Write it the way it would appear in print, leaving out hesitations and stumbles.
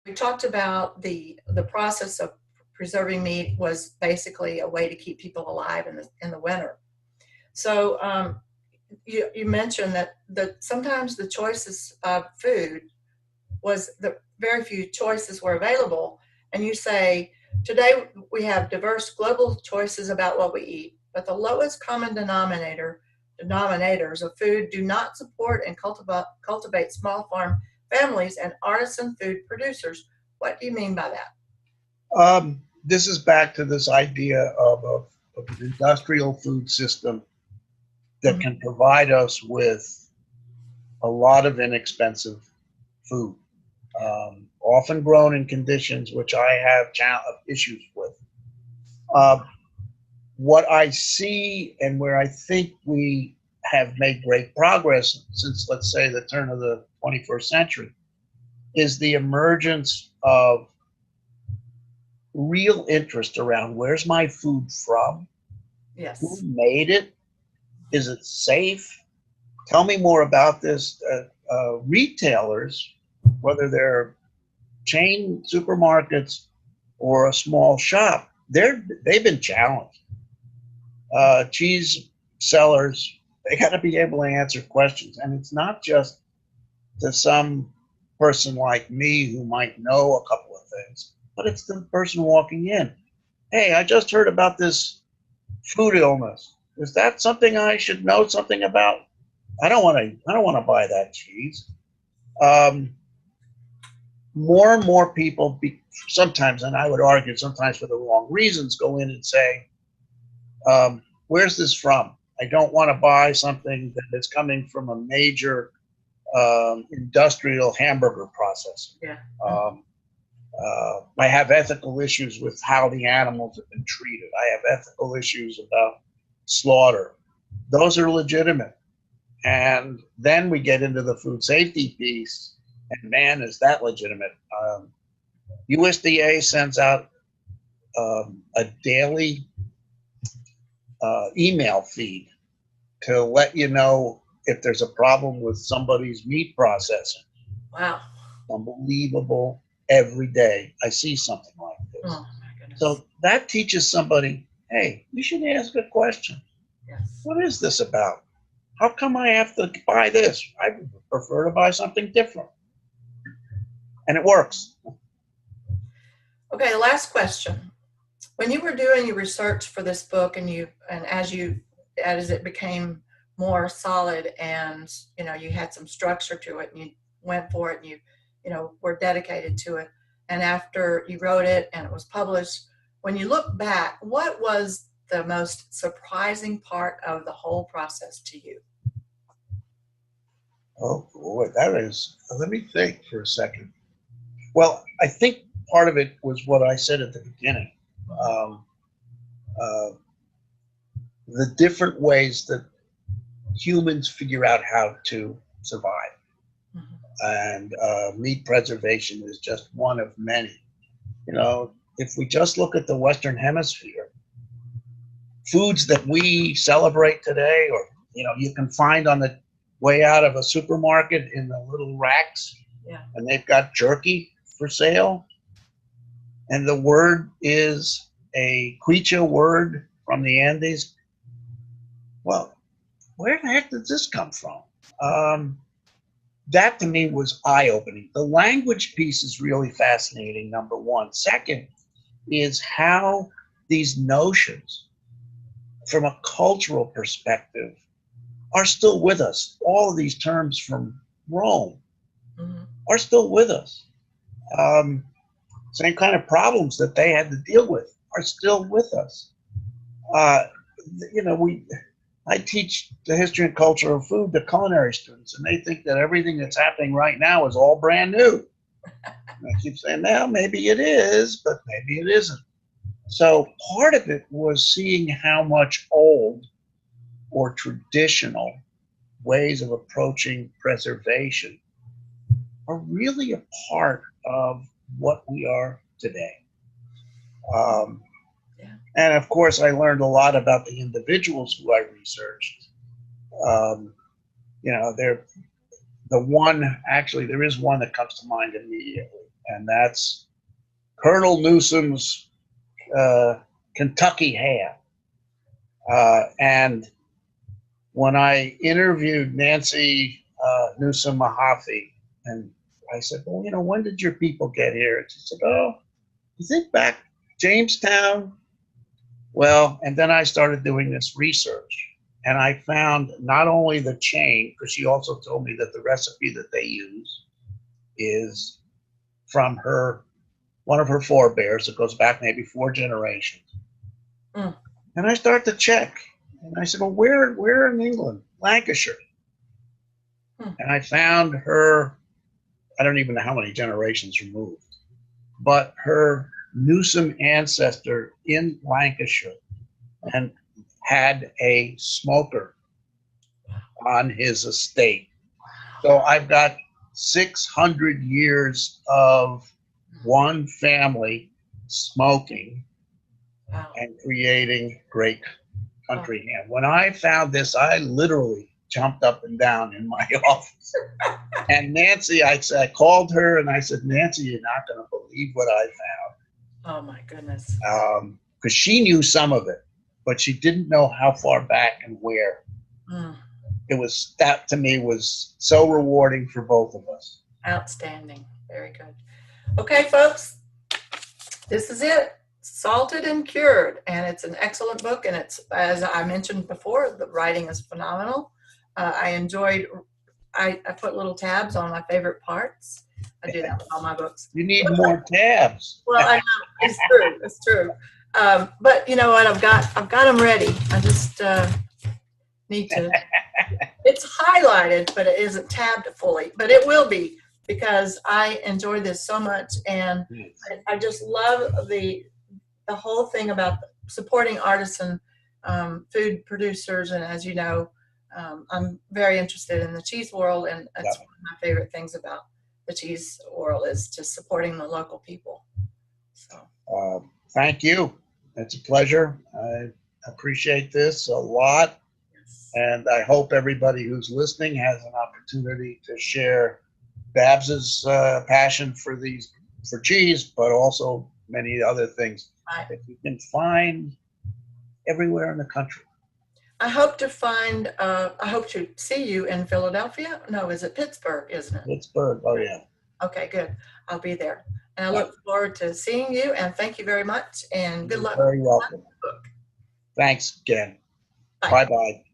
We talked about the process of preserving meat was basically a way to keep people alive in the winter. So you mentioned that sometimes the choices of food was the very few choices were available, and you say today we have diverse global choices about what we eat, but the lowest common denominators of food do not support and cultivate small farm families and artisan food producers. What do you mean by that? This is back to this idea of an industrial food system that Mhm. can provide us with a lot of inexpensive food, often grown in conditions which I have issues with. Uh, what I see and where I think we have made great progress since, let's say, the turn of the 21st century is the emergence of real interest around where's my food from? Who Yes. made it? Is it safe? Tell me more about this. Retailers, whether they're chain supermarkets or a small shop, they've been challenged. Cheese sellers, they got to be able to answer questions, and it's not just to some person like me who might know a couple of things, but it's the person walking in. Hey, I just heard about this food illness. Is that something I should know something about? I don't want to. I don't want to buy that cheese. Um, More and more people, sometimes, and I would argue sometimes for the wrong reasons, go in and say, "Where's this from? I don't want to buy something that is coming from a major industrial hamburger processor. Yeah. Um, I have ethical issues with how the animals have been treated. I have ethical issues about slaughter. Those are legitimate. And then we get into the food safety piece, and man, is that legitimate. USDA sends out a daily email feed to let you know if there's a problem with somebody's meat processing. Wow. Unbelievable. Every day I see something like this. Oh my goodness. So that teaches somebody, hey, you should ask a question. Yes. What is this about? How come I have to buy this? I prefer to buy something different. And it works. Okay, last question. When you were doing your research for this book and as it became more solid and you had some structure to it and you went for it and you were dedicated to it, and after you wrote it and it was published, when you look back, what was the most surprising part of the whole process to you? Oh, boy, that is, let me think for a second. Well, I think part of it was what I said at the beginning. Um, uh, the different ways that humans figure out how to survive. Mhm. And meat preservation is just one of many. If we just look at the Western Hemisphere, foods that we celebrate today, or you can find on the way out of a supermarket in the little racks, Yeah. and they've got jerky for sale, and the word is a Quichua word from the Andes. Well, where the heck did this come from? Um, that to me was eye-opening. The language piece is really fascinating, number one. Second is how these notions from a cultural perspective are still with us. All of these terms from Rome Mhm. are still with us. Um, Same kind of problems that they had to deal with are still with us. Uh, we I teach the history and culture of food to culinary students, and they think that everything that's happening right now is all brand new. And I keep saying, well, maybe it is, but maybe it isn't. So part of it was seeing how much old or traditional ways of approaching preservation are really a part of what we are today. Um, Yeah. and of course, I learned a lot about the individuals who I researched. Um, they're the one, actually, there is one that comes to mind immediately. and that's Colonel Newsom's Kentucky ham. And when I interviewed Nancy Newsom Mahaffey, and I said, well, you know, when did your people get here? And she said, oh, you think back Jamestown? Well, and then I started doing this research, and I found not only the chain, because she also told me that the recipe that they use is from one of her forebears. It goes back maybe 4 generations. Mm. And I start to check, and I said, well, where in England? Lancashire. And I found her, I don't even know how many generations removed, but her Newsom ancestor in Lancashire and had a smoker on his estate. So I've got 600 years of one family smoking and creating great country ham. When I found this, I literally jumped up and down in my office. And Nancy, I called her and I said, Nancy, you're not going to believe what I found. Oh my goodness. Because she knew some of it, but she didn't know how far back and where. That to me was so rewarding for both of us. Outstanding. Very good. Okay, folks, this is it. Salted and Cured, and it's an excellent book, and it's, as I mentioned before, the writing is phenomenal. I put little tabs on my favorite parts. I do that with all my books. You need more tabs. Well, I know, it's true. It's true. But you know what? I've got them ready. I just need to. It's highlighted, but it isn't tabbed fully. But it will be, because I enjoy this so much, and I just love the whole thing about supporting artisan food producers. And as you know, I'm very interested in the cheese world, and that's one of my favorite things about the cheese world is just supporting the local people. So thank you. It's a pleasure. I appreciate this a lot. Yes. And I hope everybody who's listening has an opportunity to share Babs's passion for cheese, but also many other things that you can find everywhere in the country. I hope to see you in Philadelphia. No, is it Pittsburgh, isn't it? Pittsburgh, oh yeah. Okay, good. I'll be there. And I look forward to seeing you, and thank you very much, and good luck. You're very welcome. Thanks again. Bye-bye.